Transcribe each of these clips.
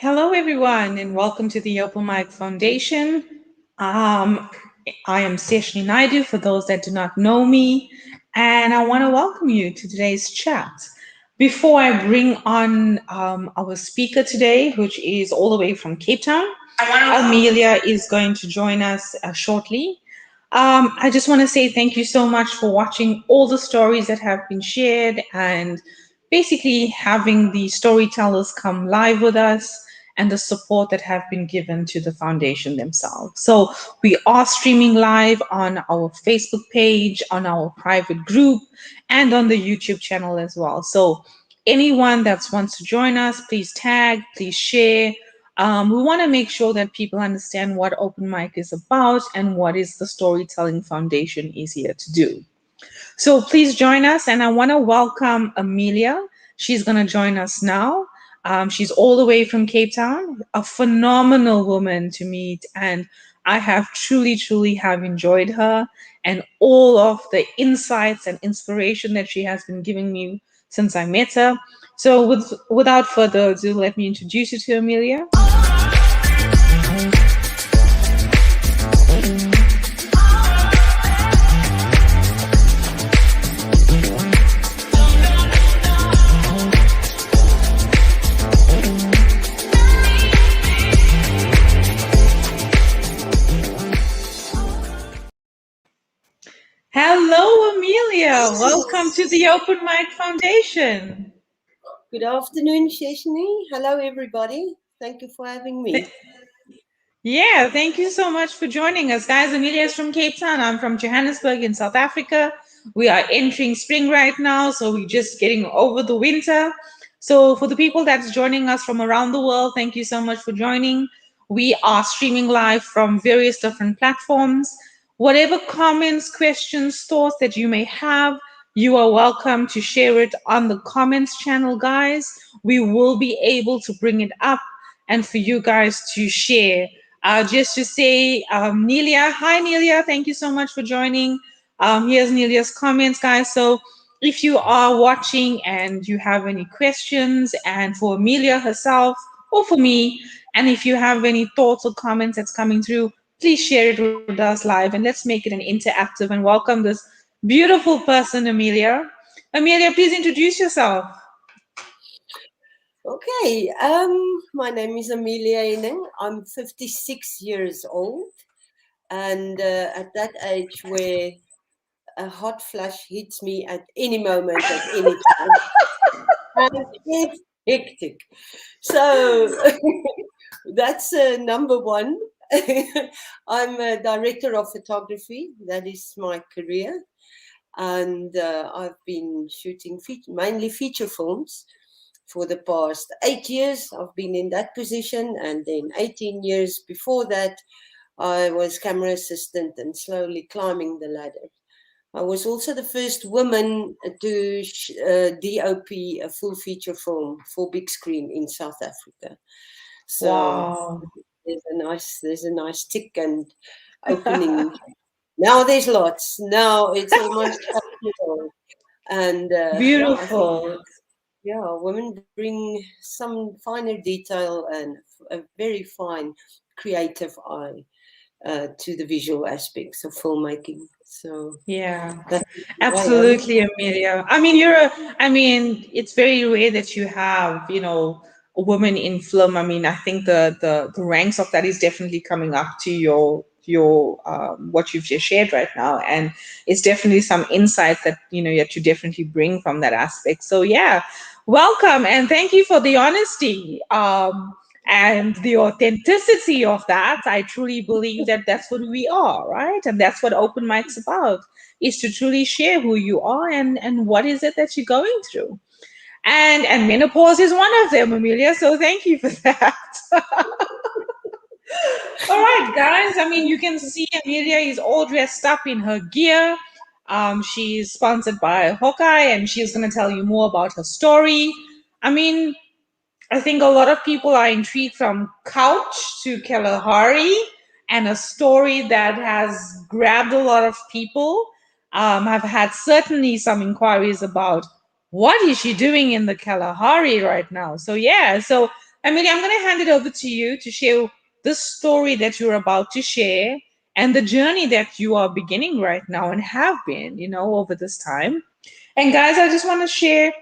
Hello, everyone, and welcome to the Open Mic Foundation. Um, I am Seshni Naidu, for those that do not know me, and I want to welcome you to today's chat. Before I bring on our speaker today, which is all the way from Cape Town, Amelia is going to join us shortly. I just want to say thank you so much for watching all the stories that have been shared and basically having the storytellers come live with us and the support that have been given to the foundation themselves. So we are streaming live on our Facebook page, on our private group, and on the YouTube channel as well. So anyone that wants to join us, please tag, please share. We want to make sure that people understand what open mic is about and what is the storytelling foundation is here to do. So please join us, and I want to welcome Amelia. She's going to join us now. She's all the way from Cape Town, a phenomenal woman to meet, and I have truly have enjoyed her and all of the insights and inspiration that she has been giving me since I met her. So without further ado, let me introduce you to Amelia. Hello, Amelia. Welcome to the Open Mic Foundation. Good afternoon, Sheshni. Hello, everybody. Thank you for having me. Yeah, thank you so much for joining us, guys. Amelia is from Cape Town. I'm from Johannesburg in South Africa. We are entering spring right now, so we're just getting over the winter. So for the people that's joining us from around the world, thank you so much for joining. We are streaming live from various different platforms. Whatever comments, questions, thoughts that you may have, you are welcome to share it on the comments channel, guys. We will be able to bring it up and for you guys to share. Just to say, Nelia, hi Nelia, thank you so much for joining. Here's Nelia's comments, guys. So if you are watching and you have any questions, and for Amelia herself or for me, and if you have any thoughts or comments that's coming through, please share it with us live and let's make it an interactive and welcome this beautiful person, Amelia. Amelia, please introduce yourself. Okay, my name is Amelia Henning. I'm 56 years old, and at that age where a hot flash hits me at any moment, at any time, and it's hectic. So that's number one. I'm a director of photography. That is my career, and I've been shooting mainly feature films. For the past 8 years, I've been in that position, and then 18 years before that, I was camera assistant and slowly climbing the ladder. I was also the first woman to DOP a full feature film for big screen in South Africa. So Wow. there's a nice tick and opening. Now there's lots. Now it's almost and Beautiful. yeah, women bring some finer detail and a very fine creative eye to the visual aspects of filmmaking. So Yeah, that's absolutely, Amelia. I mean, it's very rare that you have, a woman in film. I mean, I think the ranks of that is definitely coming up to your what you've just shared right now, and it's definitely some insights that that you definitely bring from that aspect. So yeah, welcome and thank you for the honesty. And the authenticity of that, I truly believe that that's what we are, right? And that's what open mic's about, is to truly share who you are and what is it that you're going through. And menopause is one of them, Amelia. So thank you for that. All right, guys. I mean, you can see Amelia is all dressed up in her gear. She's sponsored by Hawkeye, and she's going to tell you more about her story. I mean, I think a lot of people are intrigued from Couch to Kalahari, and a story that has grabbed a lot of people. I've had certainly some inquiries about what is she doing in the Kalahari right now. So yeah, so Amelia, I'm going to hand it over to you to share the story that you're about to share and the journey that you are beginning right now and have been, over this time. And guys, I just want to share.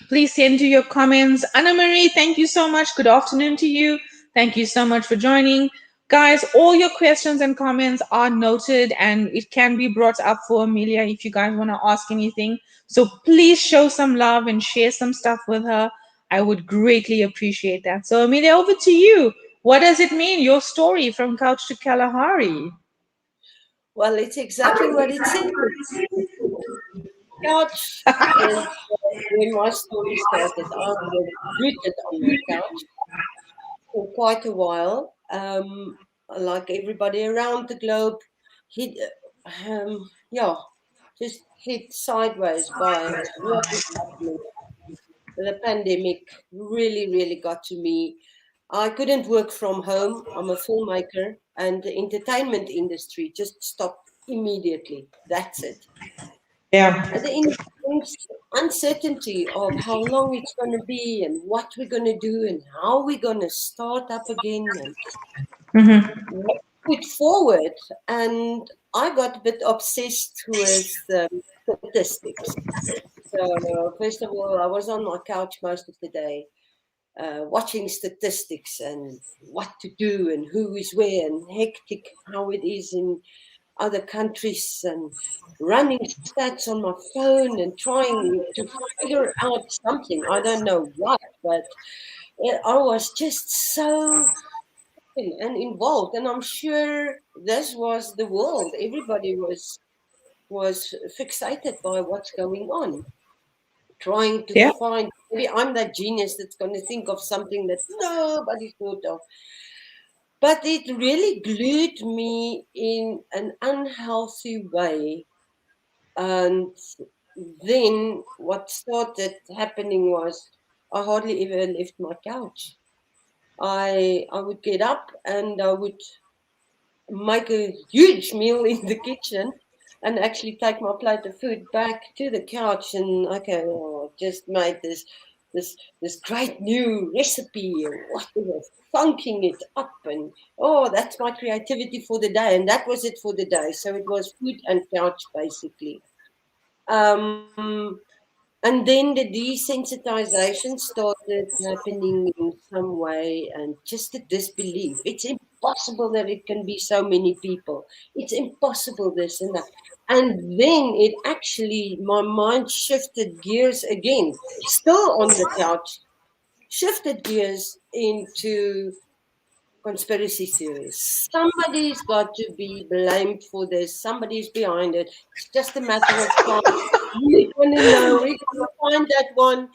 Please send to your comments. Anna Marie, thank you so much. Good afternoon to you. Thank you so much for joining. Guys, all your questions and comments are noted and it can be brought up for Amelia if you guys want to ask anything. So please show some love and share some stuff with her. I would greatly appreciate that. So, Amelia, over to you. What does it mean, your story from couch to Kalahari? Well, it's exactly what it says. Couch. And when my story started, I was rooted on my couch for quite a while. Like everybody around the globe, hit, yeah, just hit sideways by what is happening. The pandemic really, really got to me. I couldn't work from home. I'm a filmmaker, and the entertainment industry just stopped immediately. That's it. Yeah. And the uncertainty of how long it's going to be and what we're going to do and how we're going to start up again and Mm-hmm. put forward. And I got a bit obsessed with statistics. So, first of all, I was on my couch most of the day, watching statistics and what to do and who is where and hectic how it is in other countries and running stats on my phone and trying to figure out something. I don't know what, but I was just so and involved. And I'm sure this was the world. Everybody was fixated by what's going on, trying to Yeah. find. Maybe I'm that genius that's going to think of something that nobody thought of. But it really glued me in an unhealthy way. And then what started happening was I hardly ever left my couch. I would get up and I would make a huge meal in the kitchen and actually take my plate of food back to the couch and okay, just made this great new recipe or whatever, funking it up and that's my creativity for the day, and that was it for the day. So it was food and couch basically. Um, and then the desensitization started happening in some way, and just the disbelief. It's impossible that it can be so many people. It's impossible this and that. And then it actually, my mind shifted gears again, still on the couch, shifted gears into conspiracy theories. Somebody's got to be blamed for this. Somebody's behind it. It's just a matter of time. We're going to know. We're going to find that one,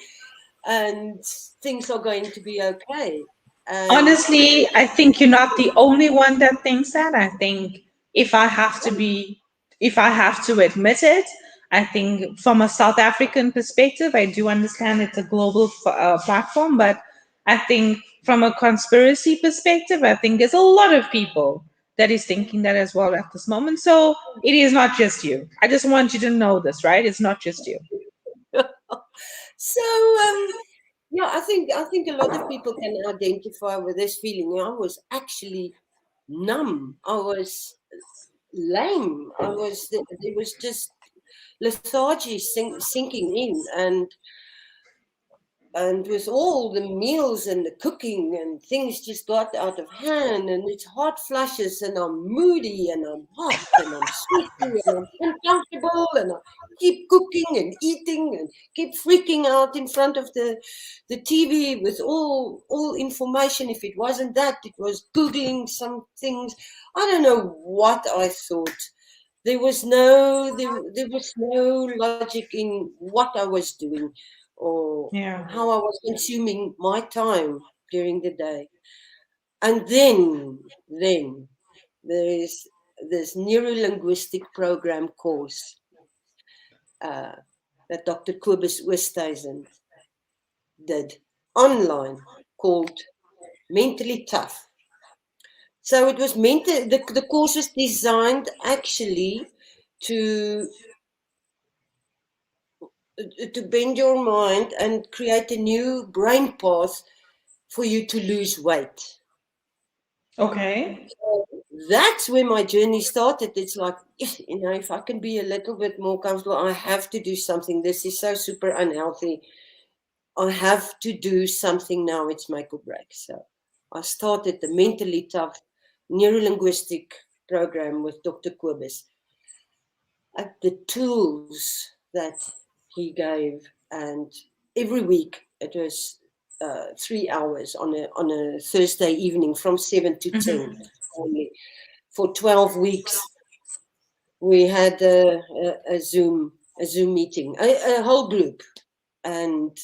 and things are going to be okay. And Honestly, I think you're not the only one that thinks that. I think if I have to be, if I have to admit it, I think from a South African perspective, I do understand it's a global platform, but I think from a conspiracy perspective, I think there's a lot of people that is thinking that as well at this moment. So it is not just you. I just want you to know this, right? It's not just you. so, yeah, I think a lot of people can identify with this feeling. I was actually numb. I was lame. It was just lethargy sinking in, and with all the meals and the cooking and things just got out of hand, and it's hot flushes and I'm moody and I'm hot and I'm sweaty and I'm uncomfortable and I keep cooking and eating and keep freaking out in front of the TV with all information. If it wasn't that, it was googling some things. I don't know what I thought. There was no logic in what I was doing or Yeah. how I was consuming my time during the day. And then there is this neuro-linguistic program course uh, that Dr. Kobus Oosthuizen did online called Mentally Tough. So it was meant the course was designed actually to to bend your mind and create a new brain path for you to lose weight. Okay. So that's where my journey started. It's like, if I can be a little bit more comfortable, I have to do something. This is so super unhealthy. I have to do something now. It's make or break. So I started the mentally tough neurolinguistic program with Dr. Kobus. The tools that he gave, and every week it was 3 hours on a Thursday evening from 7 to 10 only. For 12 weeks, we had a Zoom meeting, a whole group, and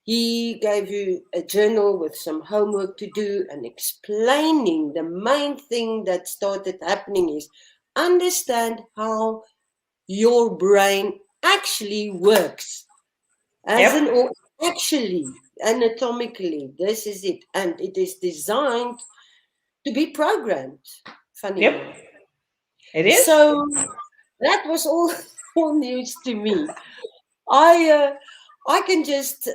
he gave you a journal with some homework to do and explaining the main thing that started happening is understand how your brain actually works as an Yep. or actually anatomically. This is it, and it is designed to be programmed. Funny Yep. enough. It is. So that was all, all news to me. I can just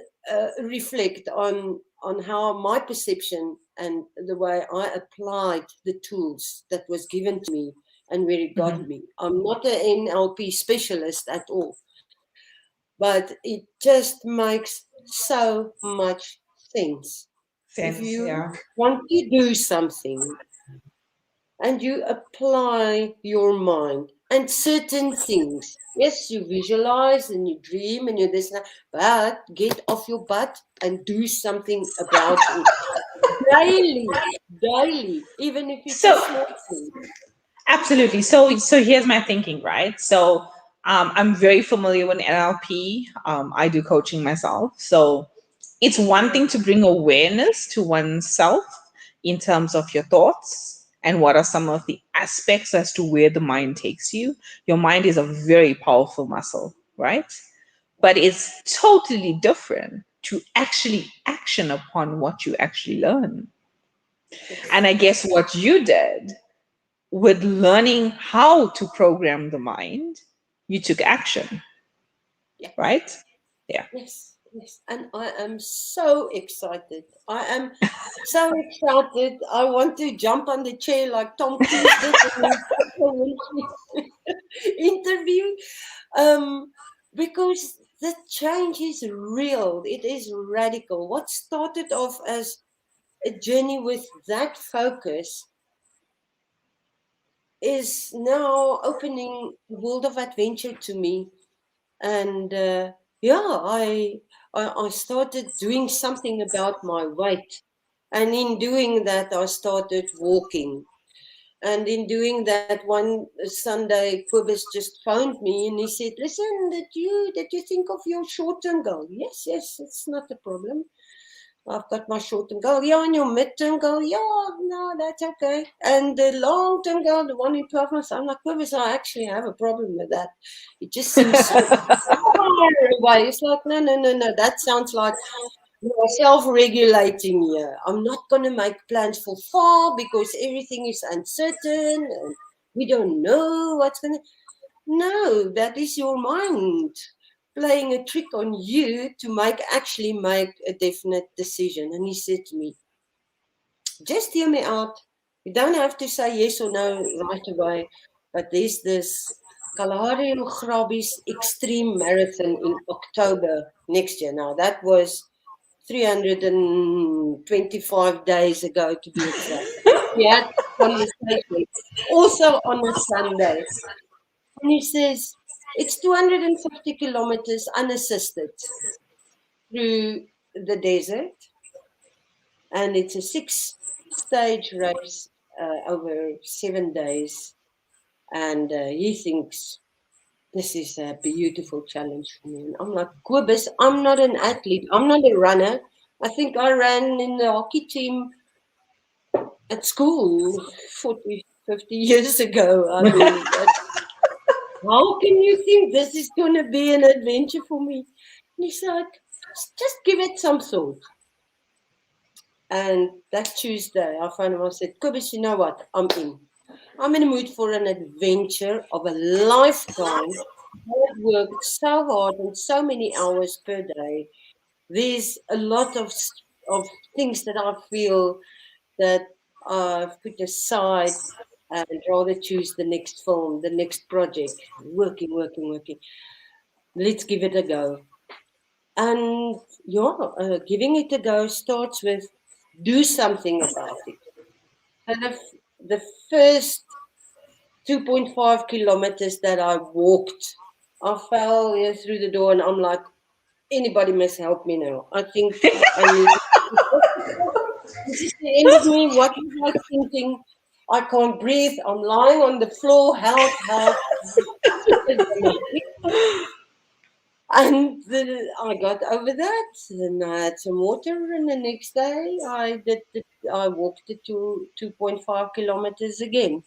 reflect on how my perception and the way I applied the tools that was given to me and where it got Mhm. me. I'm not an NLP specialist at all, but it just makes so much sense. If Sense. you Yeah. want to do something and you apply your mind and certain things. Yes, you visualize and you dream and you this and that, but get off your butt and do something about it daily, daily, even if it's a So small thing. absolutely. So here's my thinking, right? So I'm very familiar with NLP. I do coaching myself. So it's one thing to bring awareness to oneself in terms of your thoughts and what are some of the aspects as to where the mind takes you. Your mind is a very powerful muscle, right? But it's totally different to actually action upon what you actually learn. And Yes, I guess what you did with learning how to program the mind, you took action, yes, right? Yeah. yes, yes. And I am so excited. I am so excited. I want to jump on the chair like Tom Cruise did in the interview. Because the change is real, it is radical. What started off as a journey with that focus is now opening a world of adventure to me. And yeah, I started doing something about my weight. And in doing that, I started walking. And in doing that, one Sunday, Cobus just phoned me and he said, "Listen, did you think of your short-term goal?" Yes, yes, it's not a problem. I've got my short-term goal. Yeah, and your mid-term goal. Yeah, no, that's okay. And the long-term goal, the one in 12 months. I'm like, Cobus, I actually have a problem with that. It just seems so far away. It's like, no, no, no, no. That sounds like we are self-regulating here. I'm not going to make plans for far because everything is uncertain and we don't know what's going to. No, that is your mind playing a trick on you to actually make a definite decision. And he said to me, just hear me out. You don't have to say yes or no right away, but there's this Kalahari Extreme Marathon in October next year. Now, that was 325 days ago, to be exact. We had this conversation also on a Sunday. And he says, it's 250 kilometers unassisted through the desert. And it's a six-stage race over 7 days. And he thinks this is a beautiful challenge for me. And I'm like, Cobus, I'm not an athlete. I'm not a runner. I think I ran in the hockey team at school 40, 50 years ago. I mean, how can you think this is going to be an adventure for me? And he's like, just give it some thought. And that Tuesday, I found him, I said, Cobus, you know what? I'm in. I'm in the mood for an adventure of a lifetime. I've worked so hard and so many hours per day. There's a lot of of things that I feel that I've put aside and rather choose the next film, the next project, working. Let's give it a go. And yeah, giving it a go starts with do something about it. So the first 2.5 kilometers that I walked, I fell through the door and I'm like, anybody must help me now. I think I need this is the end of me. What was I thinking? I can't breathe. I'm lying on the floor. Help. And I got over that, and I had some water. And the next day, I walked the 2.5 kilometers again,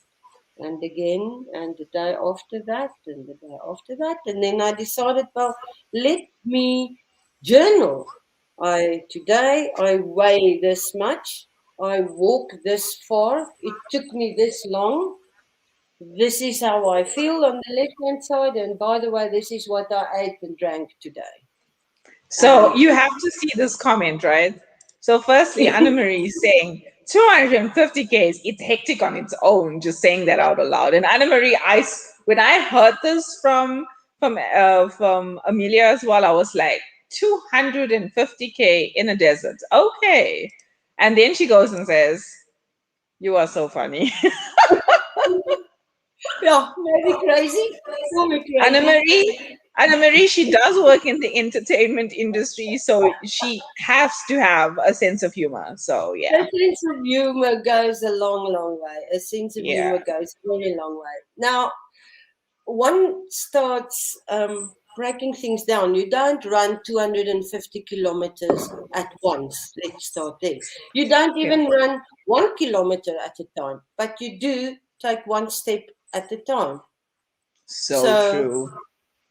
and again, and the day after that, and the day after that, and then I decided, well, let me journal. Today I weigh this much. I walk this far. It took me this long. This is how I feel on the left hand side, and by the way, this is what I ate and drank today. So And you have to see this comment, right? So firstly, Anna Marie is saying 250 Ks, it's hectic on its own, just saying that out aloud. And Anna Marie, when I heard this from Amelia as well, I was like, 250K in a desert. Okay. And then she goes and says, you are so funny. yeah, maybe crazy, maybe Anna crazy. Marie, Anna Marie, she does work in the entertainment industry, so she has to have a sense of humor. So A yeah, sense of humor goes a long, long way. A sense of yeah, humor goes a very long way. Now, one starts breaking things down. You don't run 250 kilometers at once. Let's start there. You don't yeah. even run 1 kilometer at a time, but you do take one step at a time. So So true.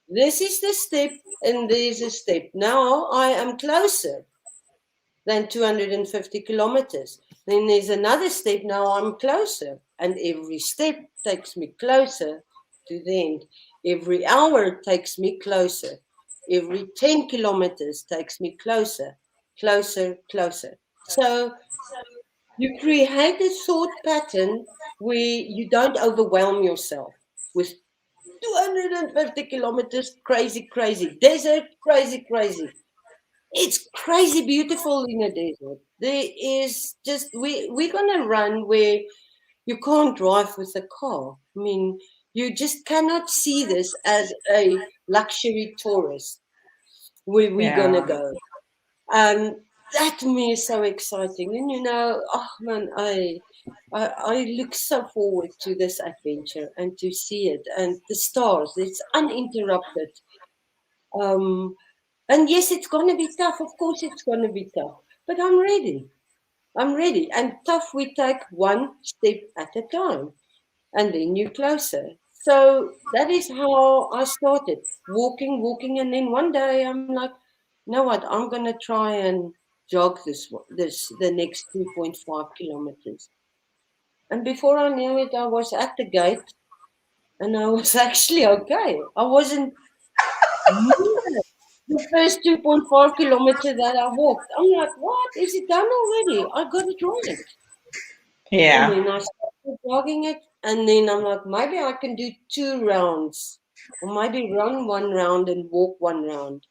this is the step, and there's a step. Now I am closer than 250 kilometers. Then there's another step. Now I'm closer, and every step takes me closer to the end. Every hour takes me closer. Every 10 kilometers takes me closer. So you create a thought pattern where you don't overwhelm yourself with 250 kilometers, crazy, desert, crazy. It's crazy beautiful in a desert. There is just we're gonna run where you can't drive with a car. I mean, you just cannot see this as a luxury tourist where we're gonna Yeah. go. And that to me is so exciting. And oh man, I look so forward to this adventure and to see it and the stars. It's uninterrupted. Um, and yes, it's going to be tough. Of course, it's going to be tough. But I'm ready. I'm ready. And tough, we take one step at a time. And then you're closer. So that is how I started walking. And then one day I'm like, you know what? I'm going to try and jog the next 2.5 kilometers. And before I knew it, I was at the gate and I was actually okay. I wasn't the first 2.5 kilometers that I walked. I'm like, what? Is it done already? I got it right. And Yeah. then I started jogging it. And then I'm like, maybe I can do 2 rounds. Or maybe run 1 round and walk 1 round.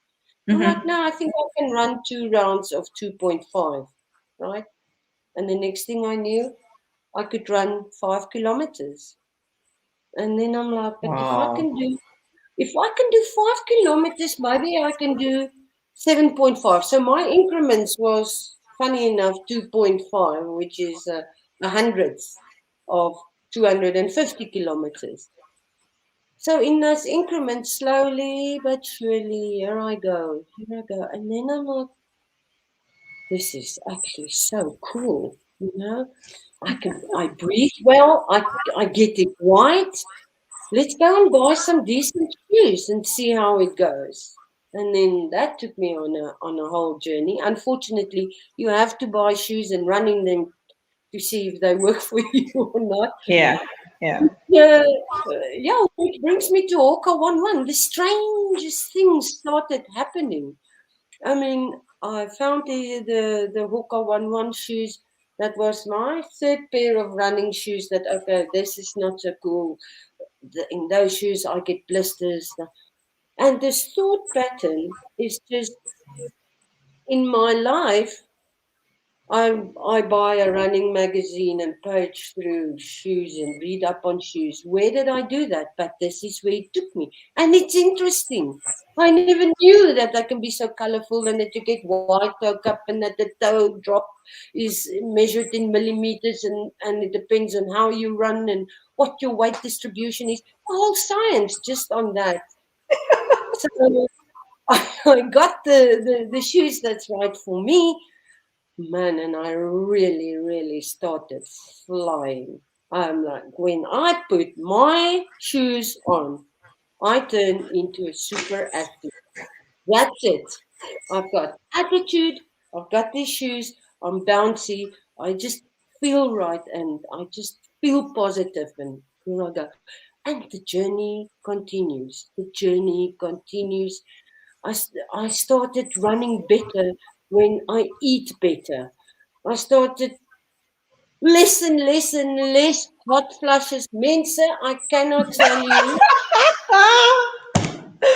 I'm like, Hmm. no, I think I can run 2 rounds of 2.5. Right? And the next thing I knew, I could run 5 kilometers. And then I'm like, but Wow. if I can do 5 kilometers, maybe I can do 7.5. So my increments was funny enough 2.5, which is a hundredth of 250 kilometers. So in those increments, slowly but surely, here I go. And then I'm like, this is actually so cool, I breathe well, I get it right. Let's go and buy some decent shoes and see how it goes. And then that took me on a whole journey. Unfortunately, you have to buy shoes and run in them to see if they work for you or not. Yeah. Yeah. Yeah, which brings me to Orca 1-1. The strangest things started happening. I mean, I found the Hoka 1-1 shoes. That was my third pair of running shoes. That okay, this is not so cool. In those shoes, I get blisters. And this thought pattern is just in my life. I buy a running magazine and page through shoes and read up on shoes. Where did I do that? But this is where it took me. And it's interesting. I never knew that they can be so colorful and that you get white toe cup and that the toe drop is measured in millimeters and it depends on how you run and what your weight distribution is. A whole science just on that. So I got the shoes that's right for me. Man, and I really, really started flying. I'm like, when I put my shoes on, I turn into a super athlete. That's it. I've got attitude, I've got these shoes, I'm bouncy, I just feel right and I just feel positive and here I go. And the journey continues. The journey continues. I started running better when I eat better. I started less hot flushes. Mense, I cannot tell you.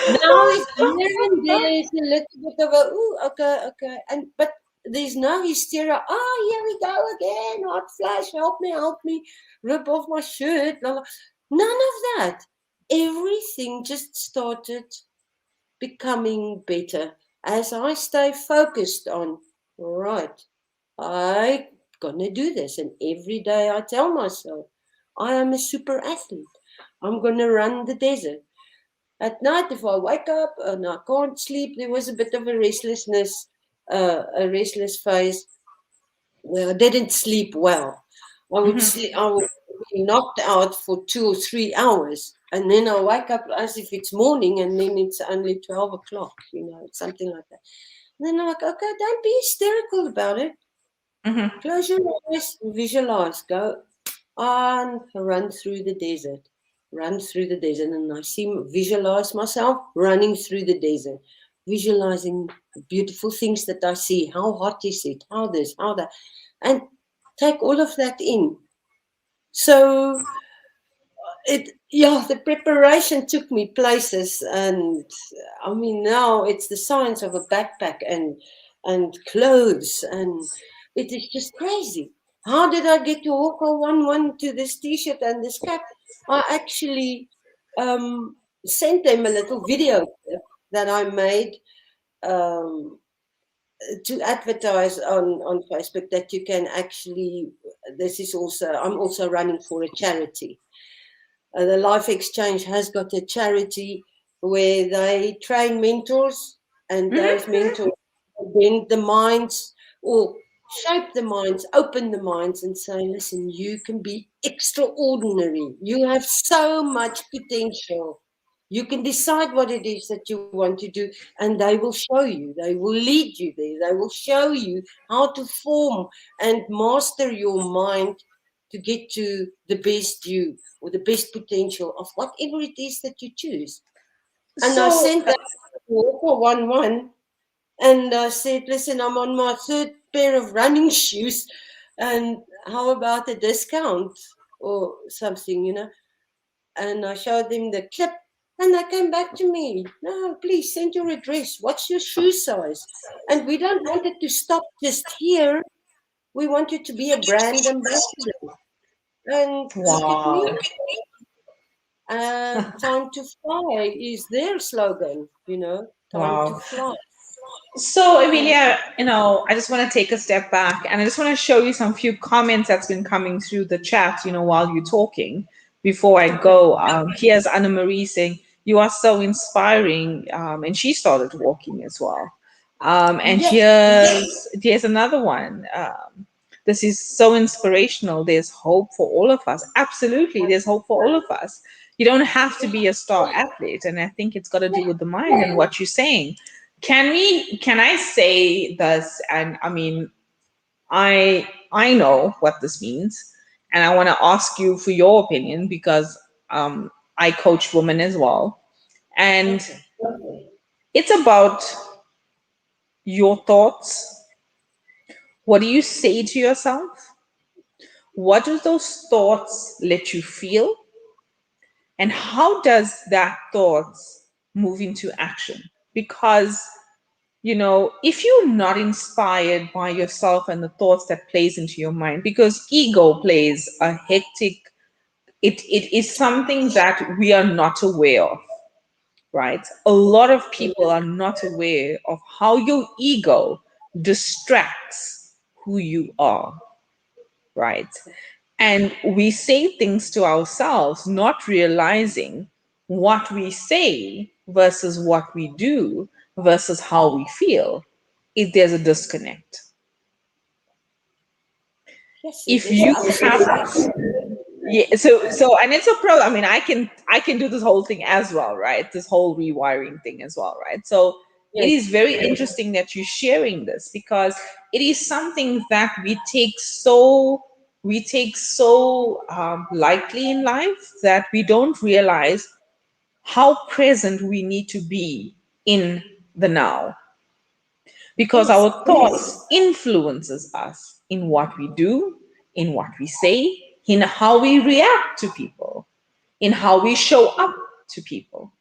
Now it's here and there is a little bit of a ooh, okay, okay. And but there's no hysteria. Oh, here we go again. Hot flash, help me, rip off my shirt. Blah, blah. None of that. Everything just started becoming better as I stay focused on, right, I gonna do this. And every day I tell myself, I am a super athlete. I'm gonna run the desert. At night, if I wake up and I can't sleep, there was a bit of a restless phase where I didn't sleep well. Mhm. I would be knocked out for 2 or 3 hours, and then I wake up as if it's morning, and then it's only 12 o'clock. Something like that. And then I'm like, okay, don't be hysterical about it. Mhm. Close your eyes, visualize, go and run through the desert. Run through the desert. And I visualize myself running through the desert, visualizing the beautiful things that I see. How hot is it? How this, how that. And take all of that in. So the preparation took me places, and I mean now it's the science of a backpack and clothes, and it is just crazy. How did I get to Hawker 1-1 to this t-shirt and this cap? I actually um, sent them a little video clip that I made um, to advertise on Facebook, that you can actually, this is also, I'm also running for a charity. The Life Exchange has got a charity where they train mentors, and those Mhm. mentors bend the minds or shape the minds, open the minds, and say, listen, you can be extraordinary. You have so much potential. You can decide what it is that you want to do, and they will show you, they will lead you there, they will show you how to form and master your mind to get to the best you or the best potential of whatever it is that you choose. And I So, sent that to Walker 1-1 and I said, listen, I'm on my third pair of running shoes, and how about a discount or something? And I showed them the clip, and they came back to me. No, please send your address. What's your shoe size? And we don't want it to stop just here. We want you to be a brand ambassador. And look at me. wow. Time to fly is their slogan. Time to Wow. fly. So, And Amelia, I just want to take a step back and I just want to show you some few comments that's been coming through the chat, while you're talking before I okay. go. Here's Anna Marie saying, "You are so inspiring." And she started walking as well. And Yes. here's another one. This is so inspirational. There's hope for all of us. Absolutely, there's hope for all of us. You don't have to be a star athlete. And I think it's got to do with the mind and what you're saying. Can I say this? And I mean, I know what this means, and I want to ask you for your opinion because I coach women as well, and Okay. it's about your thoughts? What do you say to yourself? What do those thoughts let you feel? And how does that thoughts move into action? Because, if you're not inspired by yourself and the thoughts that plays into your mind, because ego plays a hectic, it is something that we are not aware of, right? A lot of people are not aware of how your ego distracts who you are, right? And we say things to ourselves, not realizing what we say versus what we do versus how we feel. If there's a disconnect. Yes, it If is you absolutely. have Yeah, so and it's a pro. I mean, I can do this whole thing as well, right? This whole rewiring thing as well, right? So it Yes, is very interesting that you're sharing this because it is something that we take so lightly in life that we don't realize how present we need to be in the now, because yes, our thoughts influences us in what we do, in what we say, in how we react to people, in how we show up to people.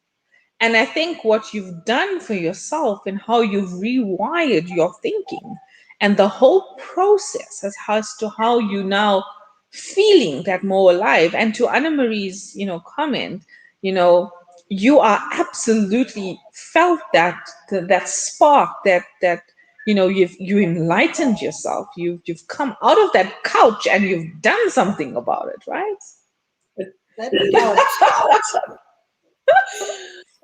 And I think what you've done for yourself and how you've rewired your thinking and the whole process as to how you now feeling that more alive. And to Anna Marie's, comment, you know, you are absolutely felt that spark that you enlightened yourself. You've come out of that couch and you've done something about it, right? that couch.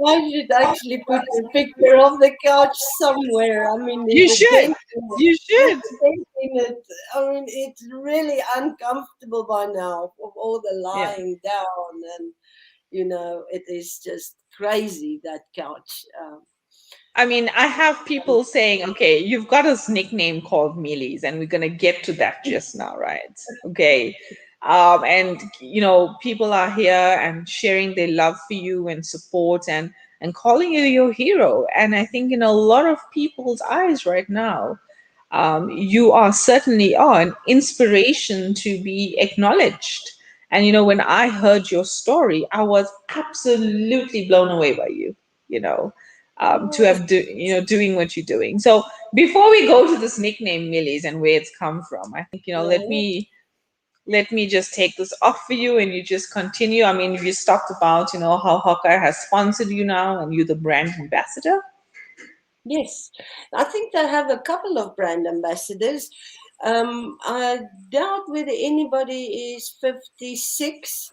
I should actually put a picture of the couch somewhere. I mean, You there's a should. dent in it. You There's should. a dent in it. I mean, it's really uncomfortable by now of all the Yeah. lying down, and it is just crazy, that couch. I mean, I have people saying, okay, you've got this nickname called Mealies, and we're going to get to that just now, right? Okay. And, people are here and sharing their love for you and support and calling you your hero. And I think in a lot of people's eyes right now, you are certainly an inspiration to be acknowledged. And, when I heard your story, I was absolutely blown away by you, you know to Oh, have doing what you're doing. So before we go to this nickname Millies and where it's come from, I think yeah. let me just take this off for you and you just continue. I mean, you talked about how Hawkeye has sponsored you now and you're the brand ambassador. Yes, I think they have a couple of brand ambassadors. I doubt whether anybody is 56.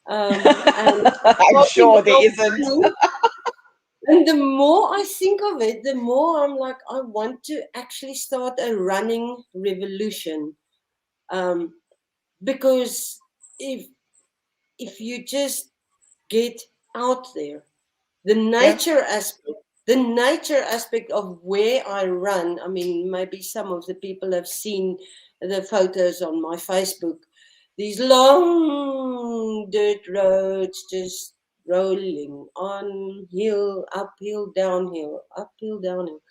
And I'm talking sure there about isn't. food, and the more I think of it, the more I'm like, I want to actually start a running revolution. Um, because if you just get out there, the Yeah, nature aspect of where I run. I mean, maybe some of the people have seen the photos on my Facebook. These long dirt roads just rolling on hill, uphill, downhill, uphill, downhill.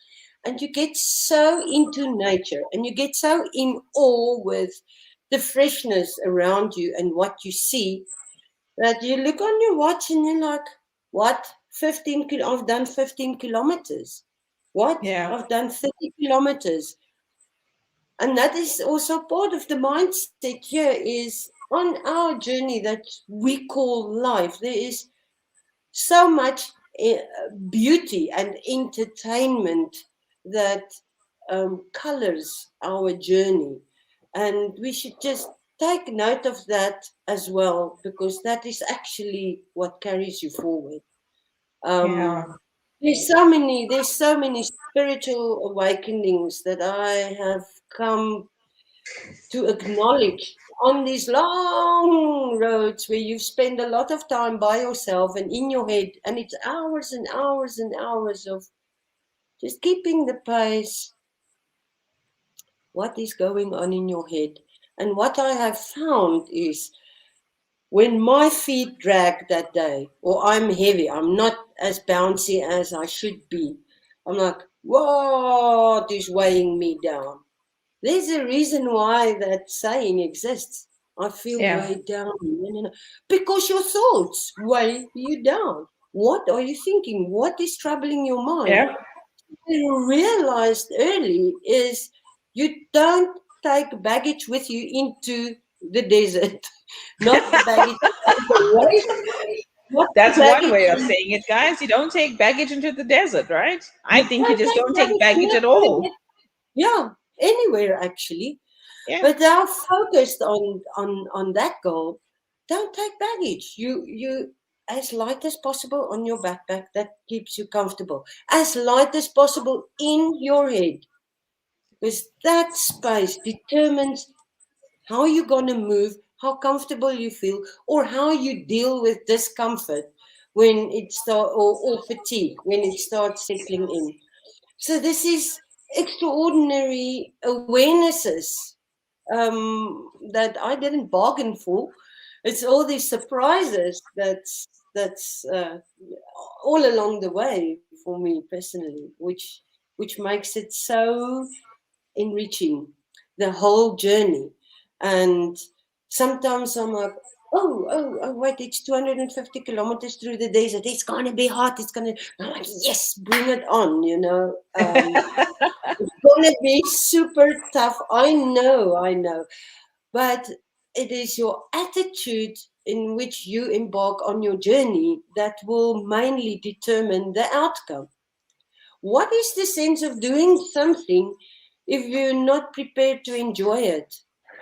And you get so into nature and you get so in awe with the freshness around you and what you see, that you look on your watch and you're like, what? I've done 15 kilometers. What? yeah, I've done 30 kilometers. And that is also part of the mindset here is on our journey that we call life. There is so much beauty and entertainment that colors our journey. And we should just take note of that as well, because that is actually what carries you forward. yeah, Um, there's so many spiritual awakenings that I have come to acknowledge on these long roads where you spend a lot of time by yourself and in your head, and it's hours and hours and hours of just keeping the pace. What is going on in your head? And what I have found is, when my feet drag that day, or I'm heavy, I'm not as bouncy as I should be, I'm like, What is weighing me down? There's a reason why that saying exists. I feel Yeah. weighed down. Because your thoughts weigh you down. What are you thinking? What is troubling your mind? Yeah. You realized early is you don't take baggage with you into the desert. Not the baggage on the way, not the That's one baggage way of on, saying it, guys. You don't take baggage into the desert, right? I you think you don't just take don't take baggage baggage at all. near, yeah, anywhere actually. Yeah. But now focused on that goal, don't take baggage. You as light as possible on your backpack that keeps you comfortable. As light as possible in your head. Because that space determines how you're gonna move, how comfortable you feel, or how you deal with discomfort when it start or fatigue when it starts settling in. So this is extraordinary awarenesses that I didn't bargain for. It's all these surprises that's all along the way for me personally, which makes it so enriching, the whole journey. And sometimes I'm like, oh, wait, it's 250 kilometers through the desert. It's going to be hot. I'm like, yes, bring it on, It's going to be super tough. I know. But it is your attitude in which you embark on your journey that will mainly determine the outcome. What is the sense of doing something if you're not prepared to enjoy it?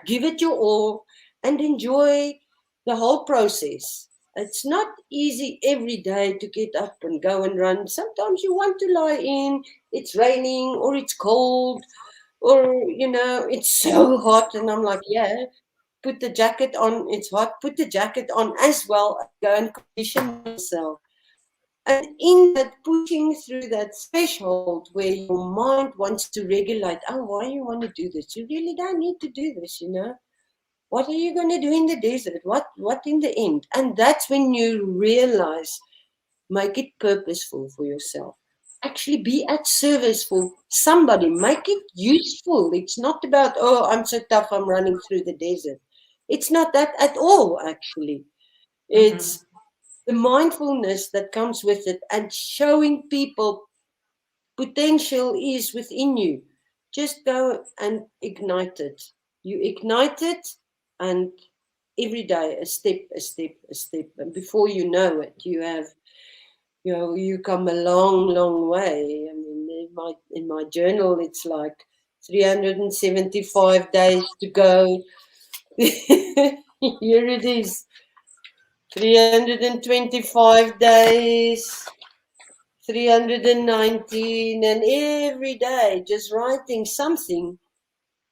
Give it your all and enjoy the whole process. It's not easy every day to get up and go and run. Sometimes you want to lie in, it's raining or it's cold or, it's so hot. And I'm like, yeah, put the jacket on. It's hot. Put the jacket on as well and go and condition yourself. And in that pushing through that threshold where your mind wants to regulate, oh, why you want to do this? You really don't need to do this. What are you going to do in the desert? What in the end? And that's when you realize, make it purposeful for yourself. Actually be at service for somebody. Make it useful. It's not about, oh, I'm so tough, I'm running through the desert. It's not that at all, actually. Hmm. It's the mindfulness that comes with it and showing people potential is within you. Just go and ignite it. You ignite it, and every day a step, a step, a step. And before you know it, you come a long, long way. I mean, in my journal, it's like 375 days to go. Here it is, 325 days, 319, and every day just writing something,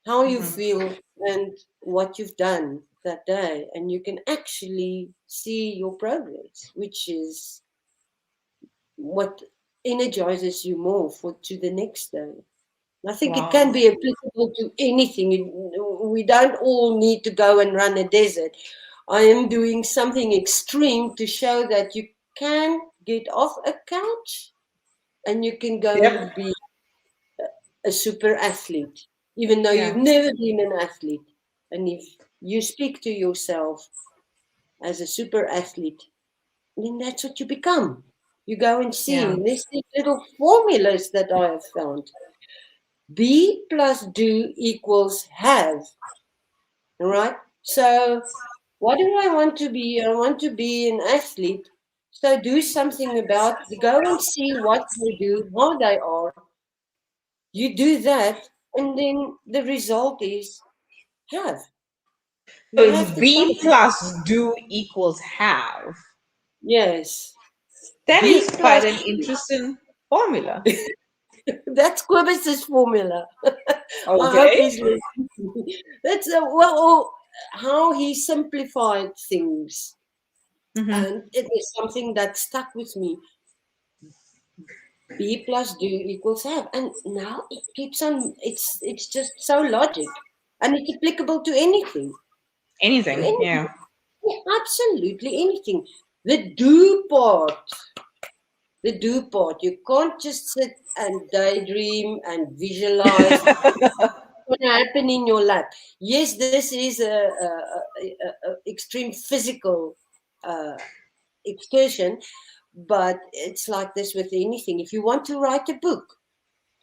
how you Hmm. feel and what you've done that day. And you can actually see your progress, which is what energizes you more for to the next day. I think it can Wow. be applicable to anything. We don't all need to go and run a desert. I am doing something extreme to show that you can get off a couch and you can go Yep. be a super athlete, even though you've Yeah. never been an athlete. And if you speak to yourself as a super athlete, then that's what you become. You go and see. Yeah. And there's these little formulas that I have found. Be plus do equals have. All right. So, what do I want to be? I want to be an athlete. So, do something about. Go and see what they do, how they are. You do that, and then the result is have. So You it's have the B function. plus do equals have. Yes. That is B quite plus. an interesting formula. That's Quibus's formula. I hope Okay. he's listening. That's how he simplified things, Hmm. and it is something that stuck with me. B plus do equals have, and now it keeps on. It's just so logic, and it's applicable to anything. To Anything. anything. Yeah. Yeah, absolutely anything. The do part. the do part. You can't just sit and daydream and visualize what's going to happen in your lap. Yes, this is a extreme physical uh, excursion, but it's like this with anything. If you want to write a book,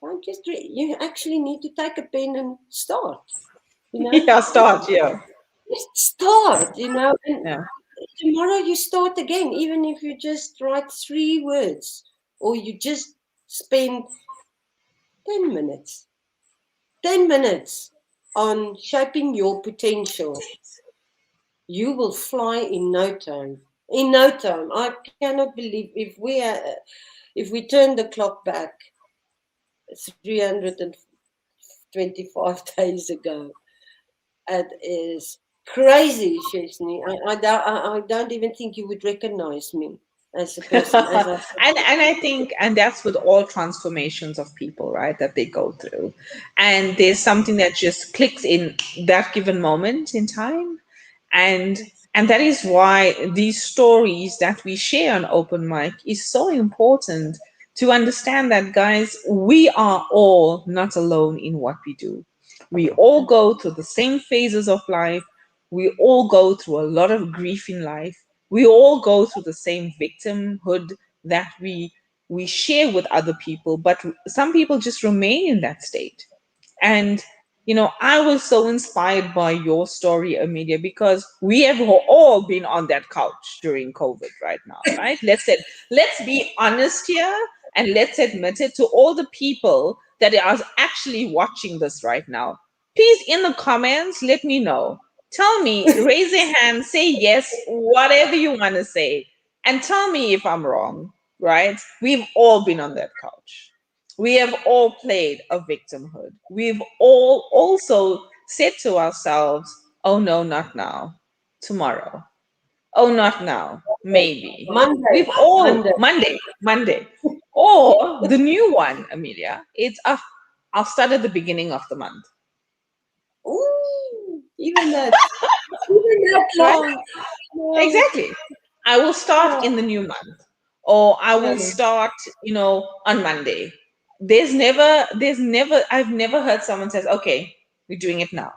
don't just read. You actually need to take a pen and start. You know, Yeah, start. Yeah. just start. And Yeah. tomorrow you start again, even if you just write 3 words or you just spend 10 minutes, 10 minutes on shaping your potential. You will fly in no time. In no time. I cannot believe if we turn the clock back 325 days ago, it is crazy, Sheshni. I don't even think you would recognize me as a person. As I And I think, and that's with all transformations of people, right, that they go through, and there's something that just clicks in that given moment in time, and that is why these stories that we share on open mic is so important, to understand that, guys, we are all not alone in what we do. We all go through the same phases of life. We all go through a lot of grief in life. We all go through the same victimhood that we share with other people, but some people just remain in that state. And I was so inspired by your story, Amelia, because we have all been on that couch during COVID right now, right? Let's be honest here, and let's admit it to all the people that are actually watching this right now. Please, in the comments, let me know. Tell me, raise your hand, say yes, whatever you want to say, and tell me if I'm wrong, right? We've all been on that couch. We have all played a victimhood. We've all also said to ourselves, oh no, not now, tomorrow. Oh, not now, maybe. Monday, We've all, Monday. Monday. Or the new one, Amelia, it's, I'll start at the beginning of the month, Ooh, even that right? long. No, Exactly. I will start no, in the new month, or I will no, start, on Monday. I've never heard someone says, okay, we're doing it now,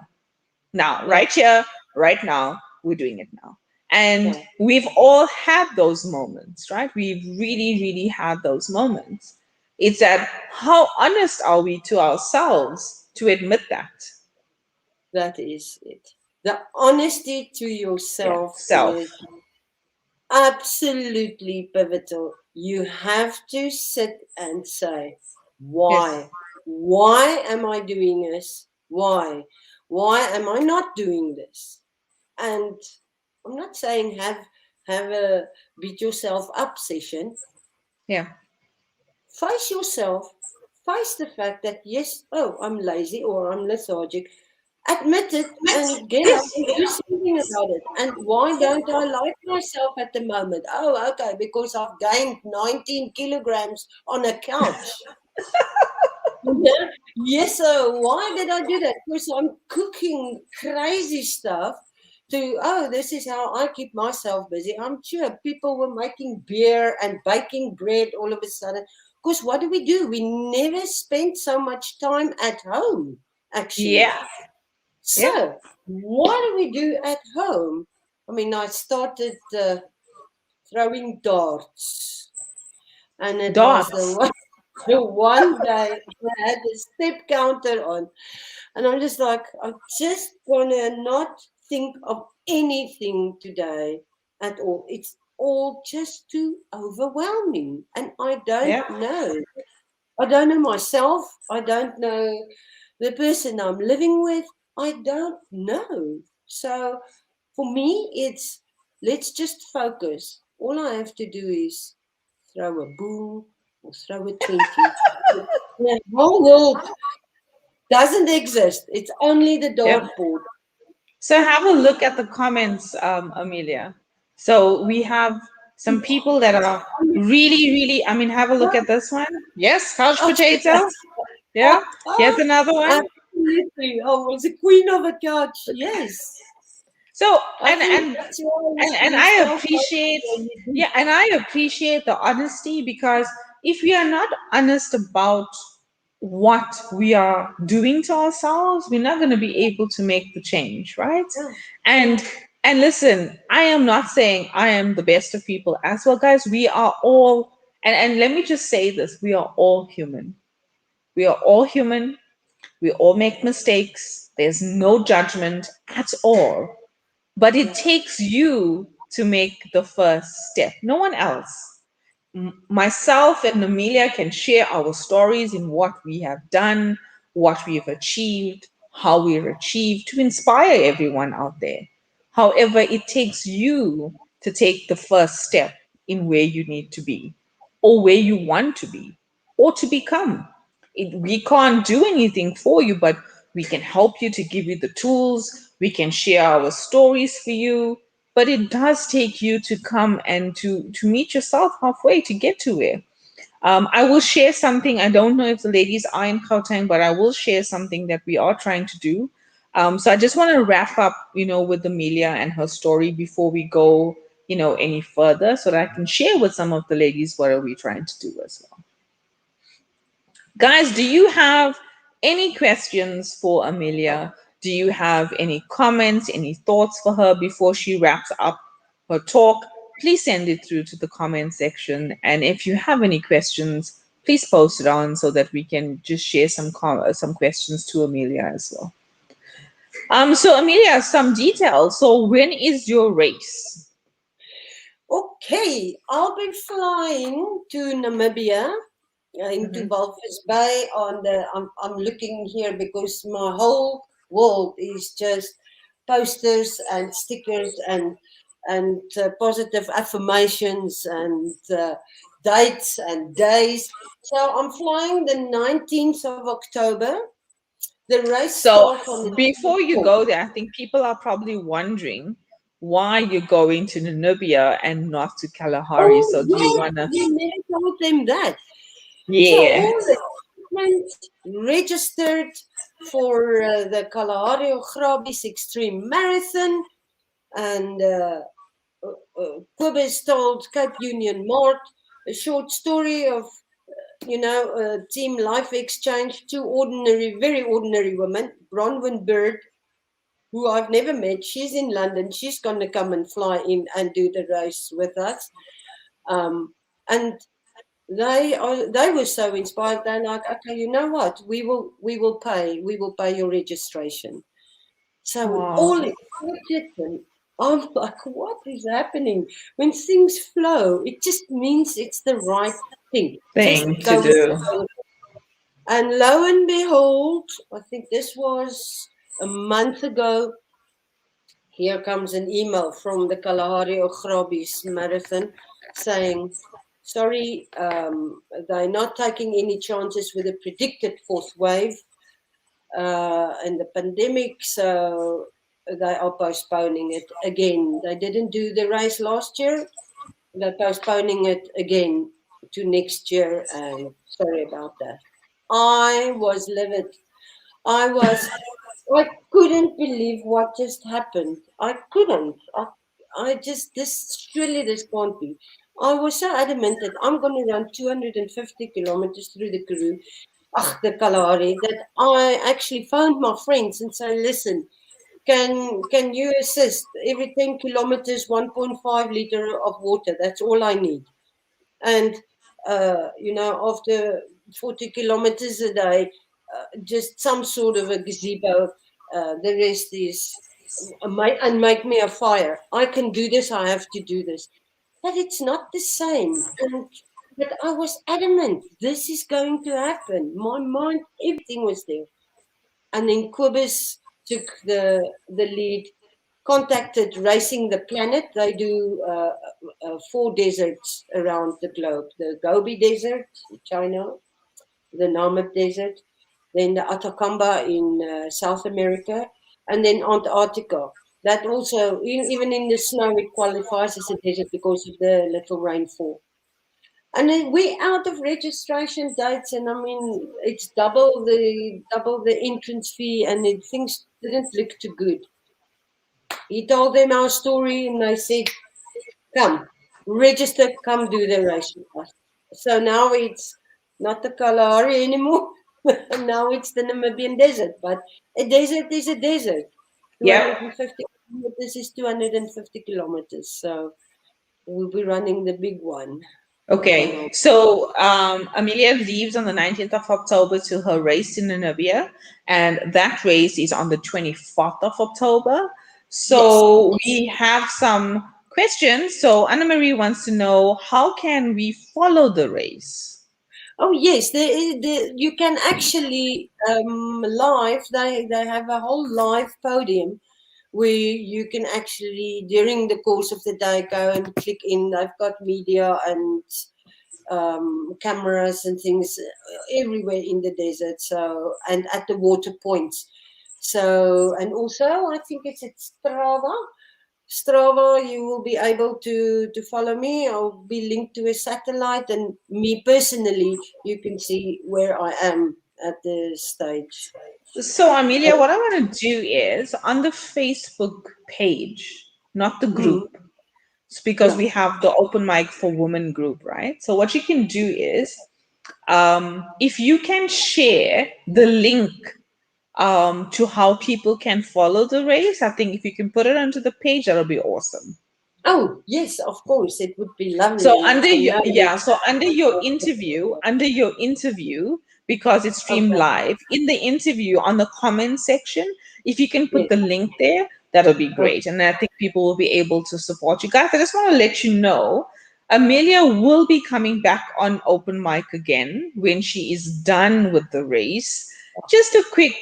no, right here, right now, we're doing it now. And no. we've all had those moments, right? We've really, really had those moments. It's that, how honest are we to ourselves to admit that? That is it. The honesty to Yeah, yourself self. is absolutely pivotal. You have to sit and say, Yes. why? Why am I doing this? Why? Why am I not doing this? And I'm not saying have a beat yourself up session. Yeah. Face yourself. Face the fact that yes, oh, I'm lazy or I'm lethargic. Admit it and get up Yes. and do something about it. And why don't I like myself at the moment? Oh, okay, because I've gained 19 kilograms on a couch. Yeah. Yes, so why did I do that? Because I'm cooking crazy stuff this is how I keep myself busy. I'm sure people were making beer and baking bread all of a sudden. Because what do? We never spent so much time at home, actually. Yeah. Yeah. So, what do we do at home? I mean, I started throwing darts, and it was the Darts. one, the one day I had the step counter on, and I'm just like, I'm just gonna not think of anything today at all. It's all just too overwhelming, and I don't Yeah. know. I don't know myself. I don't know the person I'm living with. I don't know. So for me, it's let's just focus. All I have to do is throw a boom or throw a 20. The whole world doesn't exist. It's only the Yeah. dartboard. So have a look at the comments, Amelia. So we have some people that are really, really, I mean, have a look at this one. Yes, couch Oh, potato. Yeah. Here's another one. absolutely. I was a queen of a couch. Yes. So I think that's why and you I self appreciate, when you do. yeah, and I appreciate the honesty, because if we are not honest about what we are doing to ourselves, we're not going to be able to make the change, right? Yeah. And and listen, I am not saying I am the best of people as well, guys. We are all, and let me just say this, we are all human. We are all human. We all make mistakes. There's no judgment at all. But it Yeah. takes you to make the first step, no one else. Myself and Amelia can share our stories in what we have done, what we've achieved, how we've achieved, to inspire everyone out there. However, it takes you to take the first step in where you need to be, or where you want to be, or to become. We can't do anything for you, but we can help you, to give you the tools. We can share our stories for you, but it does take you to come and to meet yourself halfway to get to where. I will share something. I don't know if the ladies are in Gauteng, but I will share something that we are trying to do. So I just want to wrap up, with Amelia and her story before we go, any further, so that I can share with some of the ladies what are we trying to do as well. Guys, do you have any questions for Amelia? Do you have any comments, any thoughts for her before she wraps up her talk? Please send it through to the comment section. And if you have any questions, please post it on so that we can just share some questions to Amelia as well. So Amelia, some details. So when is your race? Okay, I'll be flying to Namibia, into Mhm. Walvis Bay. I'm looking here because my whole world is just posters and stickers and positive affirmations and dates and days. So I'm flying the 19th of October. The race So starts on the before you 24th. go there, I think people are probably wondering why you're going to Namibia and not to Kalahari. Oh, So do you yes, wanna? we never told them that. So Yeah. all the equipment registered for the Kalahari Grabis Extreme Marathon, and Kobus told Cape Union Mart a short story of, team life exchange, two ordinary, very ordinary women, Bronwyn Bird, who I've never met. She's in London. She's going to come and fly in and do the race with us. And they were so inspired. They're like, okay, you know what? We will pay your registration. So with all Wow. excited, and I'm like, what is happening? When things flow, it just means it's the right thing. Just Thing to go with do. the flow. And lo and behold, I think this was a month ago. Here comes an email from the Kalahari Grabis Marathon saying, sorry, they're not taking any chances with the predicted fourth wave and the pandemic, so they are postponing it again. They didn't do the race last year. They're postponing it again to next year, and sorry about that. I was livid. I was I couldn't believe what just happened. I couldn't. I just, this can't be. I was so adamant that I'm going to run 250 kilometers through the Karoo, the Kalahari, that I actually phoned my friends and said, listen, can you assist? Every 10 kilometers, 1.5 liter of water. That's all I need. And, after 40 kilometers a day, just some sort of a gazebo. The rest is and make me a fire. I can do this. I have to do this. But it's not the same. But I was adamant. This is going to happen. My mind, everything was there. And then Kobus took the lead. Contacted Racing the Planet. They do 4 deserts around the globe: the Gobi Desert, China, the Namib Desert, then the Atacama in South America, and then Antarctica. That also, even in the snow, it qualifies as a desert because of the little rainfall. And then we're out of registration dates, and I mean it's double the entrance fee, and things didn't look too good. He told them our story and they said, come, register, come do the race with us. So now it's not the Kalahari anymore. Now it's the Namibian desert. But a desert is a desert. Yep. 250 kilometers is 250 kilometers. So we'll be running the big one on Okay, our. so Amelia leaves on the 19th of October to her race in Namibia, and that race is on the 24th of October. Yes. So we have some questions. So Anna Marie wants to know, how can we follow the race? Oh yes, you can actually live. They have a whole live podium where you can actually during the course of the day go and click in. They've got media and cameras and things everywhere in the desert. So and at the water points. So and also I think it's at Strava. Strava, you will be able to follow me. I'll be linked to a satellite, and me personally, you can see where I am at the stage. So Amelia, what I want to do is on the Facebook page, not the Mm, group, it's because yeah. we have the open mic for women group, right? So what you can do is, if you can share the link to how people can follow the race. I think if you can put it onto the page, that'll be awesome. Oh yes, of course, it would be lovely, So and under I your, know yeah, so under your interview, because it's streamed Okay. live, in the interview on the comment section, if you can put Yes. the link there, that'll be Okay. great. And I think people will be able to support you guys. I just want to let you know, Amelia will be coming back on open mic again when she is done with the race. Just a quick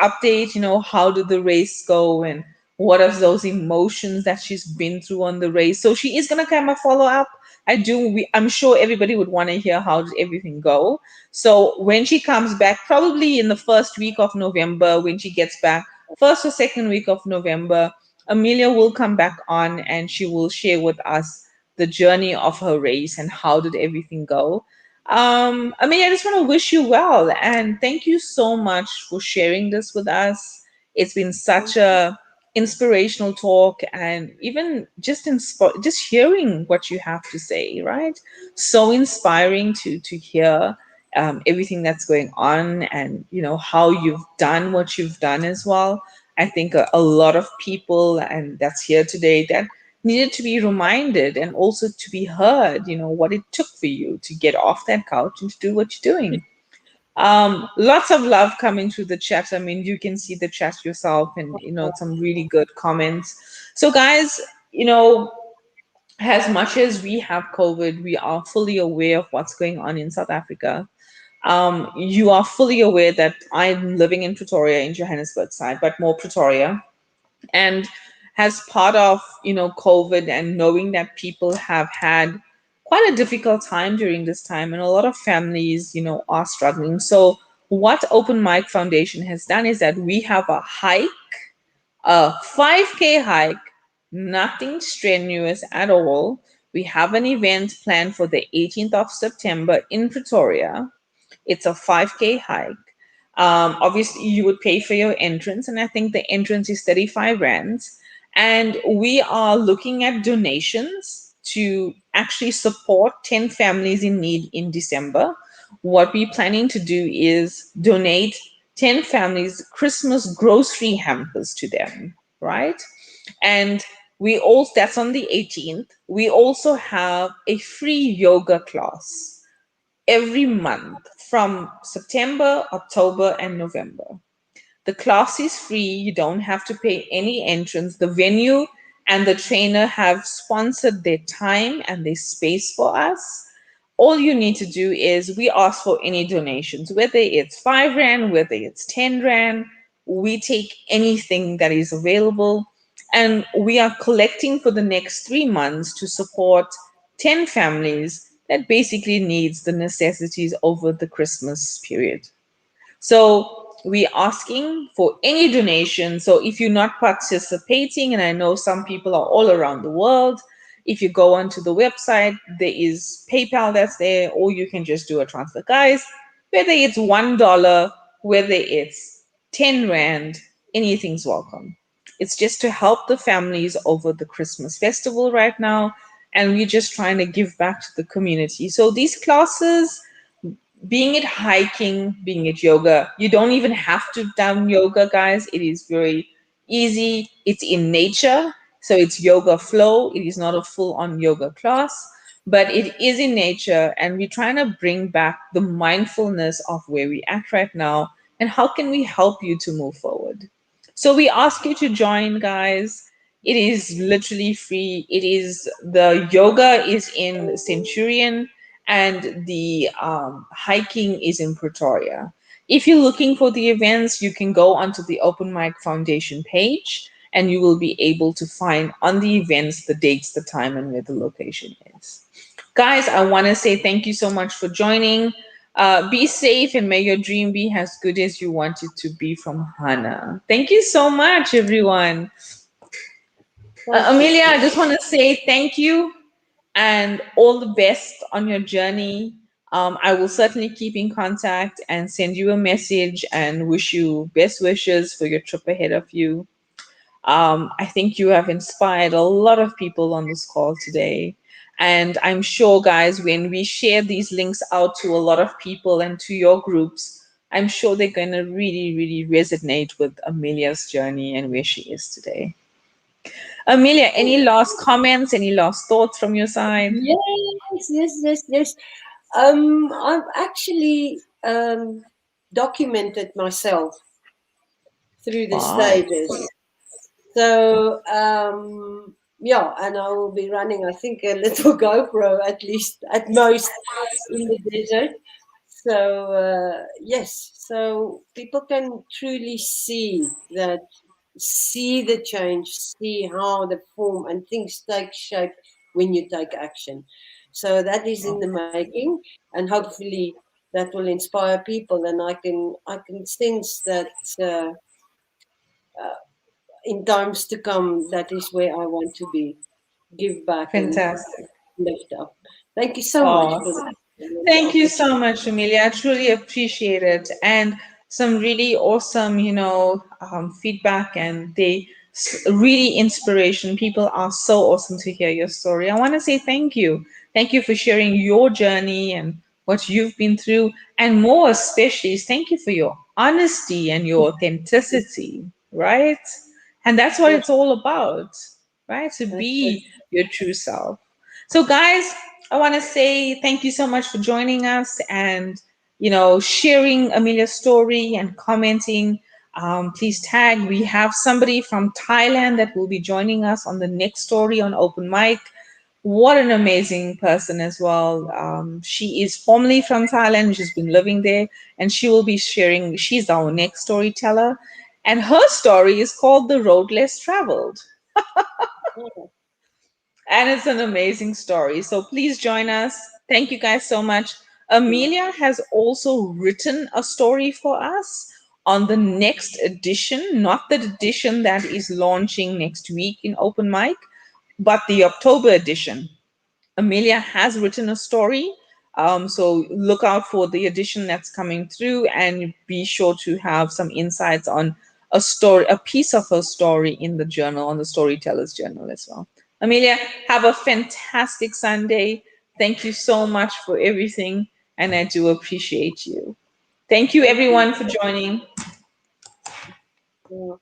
update. You know, how did the race go, and what are those emotions that she's been through on the race? So she is gonna come a follow up. I'm sure everybody would want to hear how did everything go. So when she comes back, probably in the first week of November, when she gets back, first or second week of November, Amelia will come back on and she will share with us the journey of her race and how did everything go. Amelia, I just want to wish you well and thank you so much for sharing this with us. It's been such a inspirational talk, and even just hearing what you have to say, right? So inspiring to hear everything that's going on, and you know how you've done what you've done as well. I think a lot of people and that's here today that needed to be reminded and also to be heard, you know, what it took for you to get off that couch and to do what you're doing. Lots of love coming through the chat. I mean, you can see the chat yourself, and you know, some really good comments. So, guys, you know, as much as we have COVID, we are fully aware of what's going on in South Africa. You are fully aware that I'm living in Pretoria, in Johannesburg side, but more Pretoria. And as part of, you know, COVID and knowing that people have had quite a difficult time during this time, and a lot of families, you know, are struggling. So what Open Mic Foundation has done is that we have a hike, a 5K hike, nothing strenuous at all. We have an event planned for the 18th of September in Pretoria. It's a 5K hike. Obviously, you would pay for your entrance, and I think the entrance is 35 rands. And we are looking at donations to actually support 10 families in need in December. What we're planning to do is donate 10 families Christmas grocery hampers to them, right? And we also, that's on the 18th. We also have a free yoga class every month from September, October, and November. The class is free. You don't have to pay any entrance. The venue and the trainer have sponsored their time and their space for us. All you need to do is we ask for any donations, whether it's 5 Rand, whether it's 10 Rand. We take anything that is available. And we are collecting for the next 3 months to support 10 families that basically needs the necessities over the Christmas period. So we're asking for any donation. So if you're not participating, and I know some people are all around the world, if you go onto the website, there is PayPal that's there, or you can just do a transfer. Guys, whether it's $1, whether it's 10 Rand, anything's welcome. It's just to help the families over the Christmas festival right now. And we're just trying to give back to the community. So these classes, being it hiking, being it yoga, you don't even have to done yoga, guys. It is very easy. It's in nature. So it's yoga flow. It is not a full on yoga class, but it is in nature. And we're trying to bring back the mindfulness of where we at right now and how can we help you to move forward. So we ask you to join, guys. It is literally free. It is the yoga is in Centurion and the hiking is in Pretoria. If you're looking for the events, you can go onto the Open Mic Foundation page and you will be able to find on the events the dates, the time, and where the location is. Guys, I want to say thank you so much for joining. Be safe and may your dream be as good as you want it to be from Hannah. Thank you so much, everyone. Thanks, Amelia, I just Sister. want to say thank you and all the best on your journey. I will certainly keep in contact and send you a message and wish you best wishes for your trip ahead of you. I think you have inspired a lot of people on this call today. And I'm sure, guys, when we share these links out to a lot of people and to your groups, I'm sure they're going to really, really resonate with Amelia's journey and where she is today. Amelia, any last comments, any last thoughts from your side? Yes. I've actually documented myself through the Wow, stages. So yeah, and I will be running, I think, a little GoPro at least, at most, in the desert. So yes, so people can truly see the change, see how the form and things take shape when you take action. So that is in the making, and hopefully that will inspire people, and I can sense that in times to come, that is where I want to be. Give back and fantastic. lift up. Thank you so much Oh, for the thank you so opportunity. much, Amelia. I truly appreciate it. And some really awesome, feedback and really inspiration. People are so awesome to hear your story. I want to say thank you. Thank you for sharing your journey and what you've been through. And more especially, is thank you for your honesty and your authenticity, right? And that's what Yes, it's all about, right? To that's it. be your true self. So, guys, I want to say thank you so much for joining us and sharing Amelia's story and commenting. Please tag. We have somebody from Thailand that will be joining us on the next story on Open Mic. What an amazing person as well. She is formerly from Thailand. She's been living there, and she will be sharing. She's our next storyteller, and her story is called "The Road Less Traveled." Yeah. And it's an amazing story. So please join us. Thank you guys so much. Amelia has also written a story for us on the next edition, not the edition that is launching next week in Open Mic, but the October edition. Amelia has written a story. So look out for the edition that's coming through and be sure to have some insights on a story, a piece of her story in the journal, on the storyteller's journal as well. Amelia, have a fantastic Sunday. Thank you so much for everything, and I do appreciate you. Thank you, Thank you. everyone, for joining. Yeah.